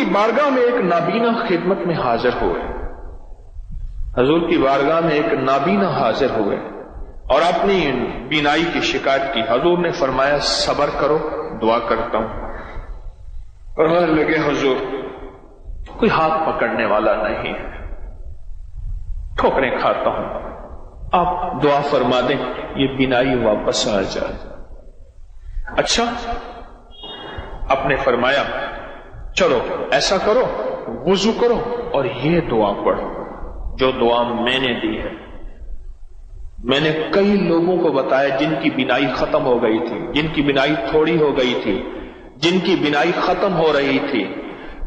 کی بارگاہ میں ایک نابینا خدمت میں حاضر ہوئے، حضور کی بارگاہ میں ایک نابینا حاضر ہوئے اور اپنی بینائی کی شکایت کی۔ حضور نے فرمایا صبر کرو، دعا کرتا ہوں۔ فرمانے لگے حضور کوئی ہاتھ پکڑنے والا نہیں ہے، ٹھوکریں کھاتا ہوں، آپ دعا فرما دیں یہ بینائی واپس آ جائے۔ اچھا، آپ نے فرمایا چلو ایسا کرو، وضو کرو اور یہ دعا پڑھو جو دعا میں نے دی ہے۔ میں نے کئی لوگوں کو بتایا جن کی بینائی ختم ہو گئی تھی، جن کی بینائی تھوڑی ہو گئی تھی، جن کی بینائی ختم ہو رہی تھی،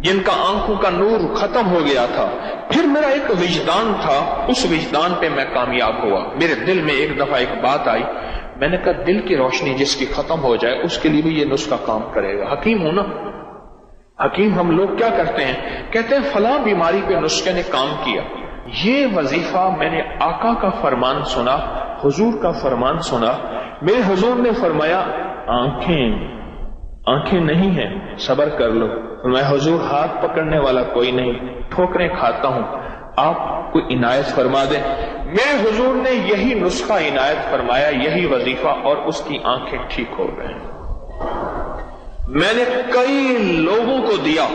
جن کا آنکھوں کا نور ختم ہو گیا تھا۔ پھر میرا ایک وجدان تھا، اس وجدان پہ میں کامیاب ہوا۔ میرے دل میں ایک دفعہ ایک بات آئی، میں نے کہا دل کی روشنی جس کی ختم ہو جائے اس کے لیے بھی یہ نسخہ کام کرے گا۔ حکیم ہوں نا، حکیم ہم لوگ کیا کرتے ہیں، کہتے ہیں فلاں بیماری پہ نسخے نے کام کیا۔ یہ وظیفہ میں نے آقا کا فرمان سنا، حضور کا فرمان سنا۔ میرے حضور نے فرمایا آنکھیں نہیں ہیں، صبر کر لو۔ میں حضور ہاتھ پکڑنے والا کوئی نہیں، ٹھوکریں کھاتا ہوں، آپ کوئی عنایت فرما دیں۔ میرے حضور نے یہی نسخہ عنایت فرمایا، یہی وظیفہ، اور اس کی آنکھیں ٹھیک ہو گئیں۔ میں نے کئی لوگوں کو دیا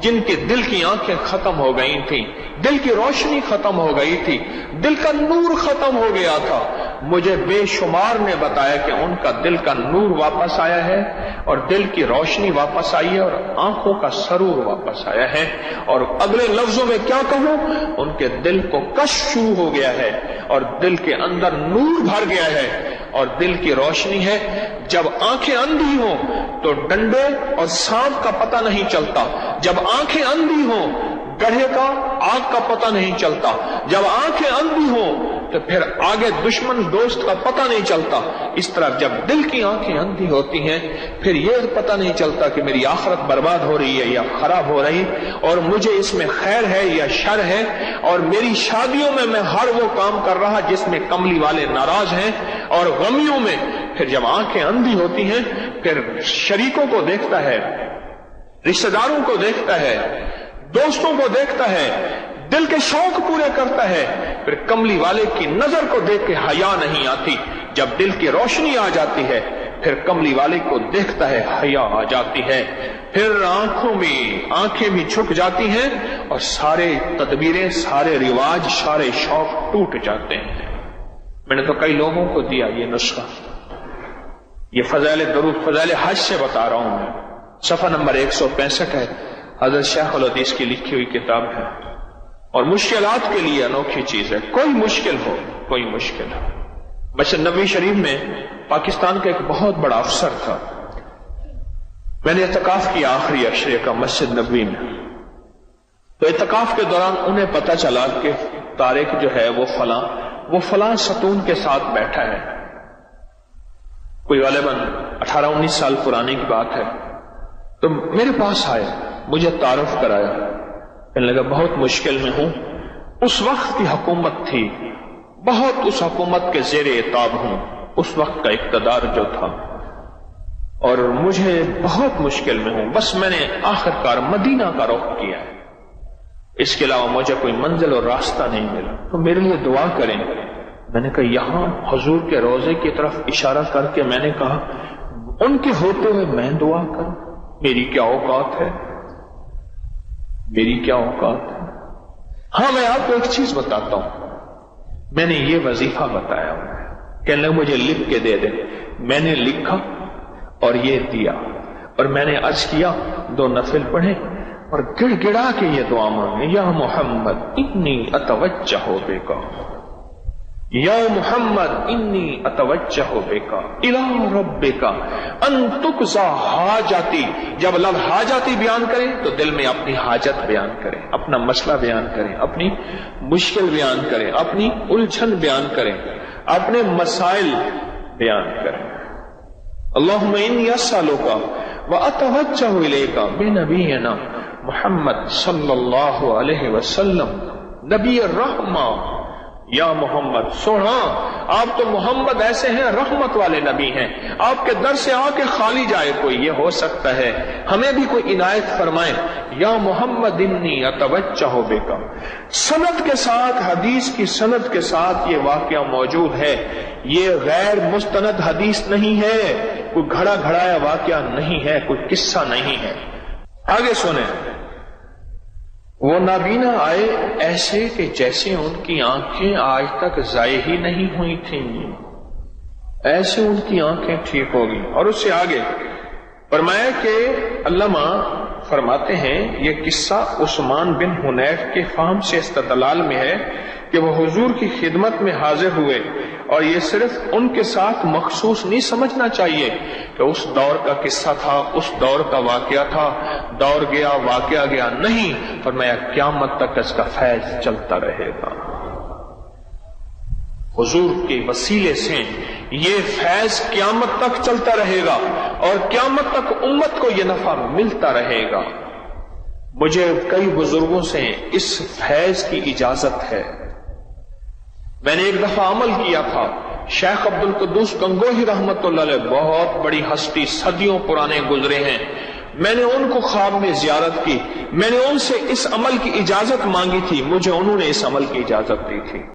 جن کے دل کی آنکھیں ختم ہو گئی تھیں، دل کی روشنی ختم ہو گئی تھی، دل کا نور ختم ہو گیا تھا۔ مجھے بے شمار نے بتایا کہ ان کا دل کا نور واپس آیا ہے اور دل کی روشنی واپس آئی ہے اور آنکھوں کا سرور واپس آیا ہے۔ اور اگلے لفظوں میں کیا کہوں، ان کے دل کو کشف شروع ہو گیا ہے اور دل کے اندر نور بھر گیا ہے اور دل کی روشنی ہے۔ جب آنکھیں اندھی ہوں تو ڈنڈے اور سانپ کا پتہ نہیں چلتا، جب آنکھیں اندھی ہوں گڑھے کا آگ کا پتہ نہیں چلتا، جب آنکھیں اندھی ہوں تو پھر آگے دشمن دوست کا پتہ نہیں چلتا۔ اس طرح جب دل کی آنکھیں اندھی ہوتی ہیں پھر یہ پتہ نہیں چلتا کہ میری آخرت برباد ہو رہی ہے یا خراب ہو رہی، اور مجھے اس میں خیر ہے یا شر ہے، اور میری شادیوں میں ہر وہ کام کر رہا جس میں کملی والے ناراض ہیں، اور غمیوں میں پھر جب آنکھیں اندھی ہوتی ہیں پھر شریکوں کو دیکھتا ہے، رشتہ داروں کو دیکھتا ہے، دوستوں کو دیکھتا ہے، دل کے شوق پورے کرتا ہے، پھر کملی والے کی نظر کو دیکھ کے حیا نہیں آتی۔ جب دل کی روشنی آ جاتی ہے پھر کملی والے کو دیکھتا ہے، حیا آ جاتی ہے، پھر آنکھیں بھی چھپ جاتی ہیں اور سارے تدبیریں، سارے رواج، سارے شوق ٹوٹ جاتے ہیں۔ میں نے تو کئی لوگوں کو دیا یہ نسخہ، یہ فضائل درود، فضائل حج سے بتا رہا ہوں میں، صفحہ نمبر 165 ہے، حضرت شیخ الحدیث کی لکھی ہوئی کتاب ہے، اور مشکلات کے لیے انوکھی چیز ہے۔ کوئی مشکل ہو، کوئی مشکل ہو۔ مسجد نبوی شریف میں پاکستان کا ایک بہت بڑا افسر تھا، میں نے اعتکاف کیا آخری عشرے کا مسجد نبوی میں، تو اعتکاف کے دوران انہیں پتہ چلا کہ طارق جو ہے وہ فلاں ستون کے ساتھ بیٹھا ہے، کوئی غالباً 18-19 سال پرانی کی بات ہے۔ تو میرے پاس آئے، مجھے تعارف کرایا، کہنے لگا بہت مشکل میں ہوں، اس وقت کی حکومت تھی، بہت اس حکومت کے زیر عتاب ہوں، اس وقت کا اقتدار جو تھا، اور مجھے بہت مشکل میں ہوں، بس میں نے آخرکار مدینہ کا رخ کیا ہے، اس کے علاوہ مجھے کوئی منزل اور راستہ نہیں ملا، تو میرے لیے دعا کریں۔ میں نے کہا یہاں حضور کے روضے کی طرف اشارہ کر کے میں نے کہا ان کے ہوتے ہوئے میں دعا کروں، میری کیا اوقات ہے، میری کیا اوقات ہے۔ ہاں میں آپ کو ایک چیز بتاتا ہوں، میں نے یہ وظیفہ بتایا، کہنے لگے مجھے لکھ کے دے دیں، میں نے لکھا اور یہ دیا، اور میں نے عرض کیا 2 نفل پڑھے اور گڑ گڑا کے یہ دعا مانگے، یا محمد انی اتوجہ بکا، یا محمد انی اتوجہ بکا الی ربک ان تقضی حاجتی۔ جب لفظ حاجتی بیان کریں تو دل میں اپنی حاجت بیان کریں، اپنا مسئلہ بیان کریں، اپنی مشکل بیان کریں، اپنی الجھن بیان کریں، اپنے مسائل بیان کریں۔ اللہم انی اسألک واتوجہ الیک بنبینا محمد صلی اللہ علیہ وسلم نبی الرحمہ یا محمد، سونا آپ تو محمد ایسے ہیں رحمت والے نبی ہیں، آپ کے در سے آ کے خالی جائے کوئی، یہ ہو سکتا ہے ہمیں بھی کوئی عنایت فرمائے۔ یا محمد انی اتوجہ بک، سند کے ساتھ، حدیث کی سند کے ساتھ یہ واقعہ موجود ہے، یہ غیر مستند حدیث نہیں ہے، کوئی گھڑا گھڑایا واقعہ نہیں ہے، کوئی قصہ نہیں ہے۔ آگے سنیں، وہ نابینا آئے ایسے کہ جیسے ان کی آنکھیں آج تک ضائع ہی نہیں ہوئی تھیں، ایسے ان کی آنکھیں ٹھیک ہوگی۔ اور اس سے آگے فرمایا کہ علامہ فرماتے ہیں یہ قصہ عثمان بن حنیف کے فہم سے استدلال میں ہے کہ وہ حضور کی خدمت میں حاضر ہوئے، اور یہ صرف ان کے ساتھ مخصوص نہیں سمجھنا چاہیے کہ اس دور کا قصہ تھا، اس دور کا واقعہ تھا، دور گیا واقعہ گیا، نہیں، فرمایا قیامت تک اس کا فیض چلتا رہے گا، حضور کے وسیلے سے یہ فیض قیامت تک چلتا رہے گا، اور قیامت تک امت کو یہ نفع ملتا رہے گا۔ مجھے کئی بزرگوں سے اس فیض کی اجازت ہے، میں نے ایک دفعہ عمل کیا تھا، شیخ عبد القدوس گنگوہی رحمت اللہ علیہ بہت بڑی ہستی، صدیوں پرانے گزرے ہیں، میں نے ان کو خواب میں زیارت کی، میں نے ان سے اس عمل کی اجازت مانگی تھی، مجھے انہوں نے اس عمل کی اجازت دی تھی۔